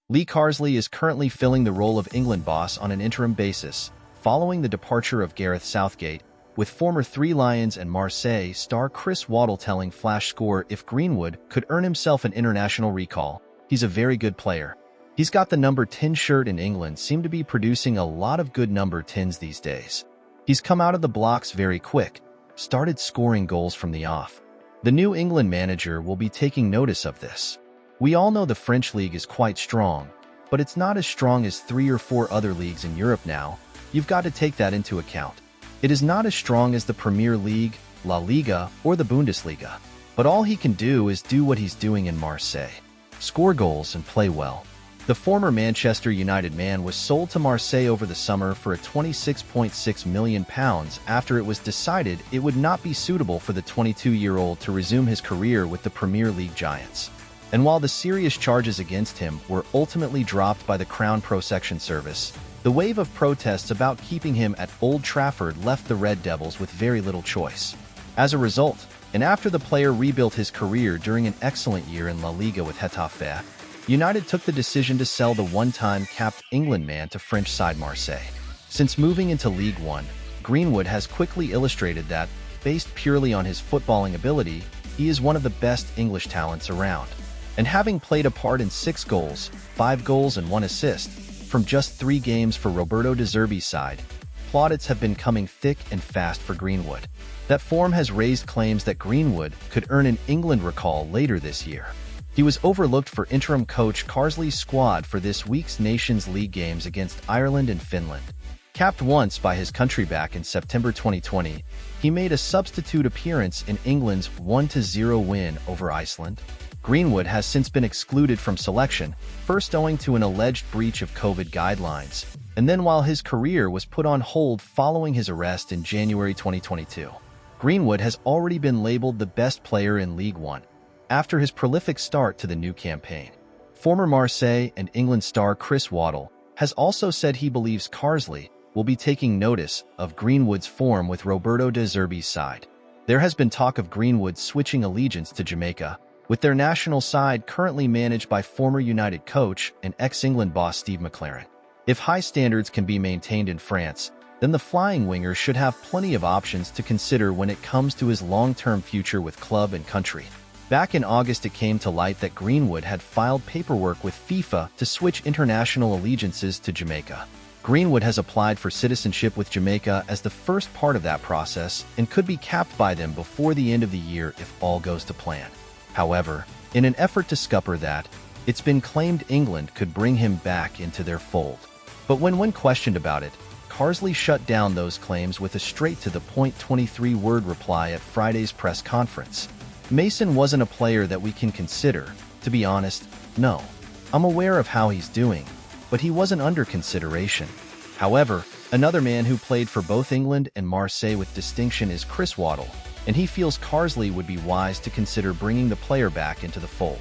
Lee Carsley is currently filling the role of England boss on an interim basis, following the departure of Gareth Southgate, with former Three Lions and Marseille star Chris Waddle telling Flash Score if Greenwood could earn himself an international recall, he's a very good player. He's got the number 10 shirt in England, seem to be producing a lot of good number 10s these days. He's come out of the blocks very quick, started scoring goals from the off. The new England manager will be taking notice of this. We all know the French league is quite strong, but it's not as strong as 3 or 4 other leagues in Europe now. You've got to take that into account. It is not as strong as the Premier League, La Liga, or the Bundesliga. But all he can do is do what he's doing in Marseille. Score goals and play well. The former Manchester United man was sold to Marseille over the summer for a £26.6 million after it was decided it would not be suitable for the 22-year-old to resume his career with the Premier League giants. And while the serious charges against him were ultimately dropped by the Crown Prosecution Service, the wave of protests about keeping him at Old Trafford left the Red Devils with very little choice. As a result, and after the player rebuilt his career during an excellent year in La Liga with Getafe, United took the decision to sell the one-time capped England man to French side Marseille. Since moving into League One, Greenwood has quickly illustrated that, based purely on his footballing ability, he is one of the best English talents around. And having played a part in 6 goals, 5 goals and 1 assist, from just 3 games for Roberto De Zerbi's side, plaudits have been coming thick and fast for Greenwood. That form has raised claims that Greenwood could earn an England recall later this year. He was overlooked for interim coach Carsley's squad for this week's Nations League games against Ireland and Finland. Capped once by his country back in September 2020, he made a substitute appearance in England's 1-0 win over Iceland. Greenwood has since been excluded from selection, first owing to an alleged breach of COVID guidelines, and then while his career was put on hold following his arrest in January 2022. Greenwood has already been labeled the best player in League One after his prolific start to the new campaign. Former Marseille and England star Chris Waddle has also said he believes Carsley will be taking notice of Greenwood's form with Roberto De Zerbi's side. There has been talk of Greenwood switching allegiance to Jamaica, with their national side currently managed by former United coach and ex-England boss Steve McLaren. If high standards can be maintained in France, then the flying winger should have plenty of options to consider when it comes to his long-term future with club and country. Back in August, it came to light that Greenwood had filed paperwork with FIFA to switch international allegiances to Jamaica. Greenwood has applied for citizenship with Jamaica as the first part of that process and could be capped by them before the end of the year if all goes to plan. However, in an effort to scupper that, it's been claimed England could bring him back into their fold. But when questioned about it, Carsley shut down those claims with a straight-to-the-point 23-word reply at Friday's press conference. Mason wasn't a player that we can consider, to be honest, no. I'm aware of how he's doing, but he wasn't under consideration. However, another man who played for both England and Marseille with distinction is Chris Waddle, and he feels Carsley would be wise to consider bringing the player back into the fold.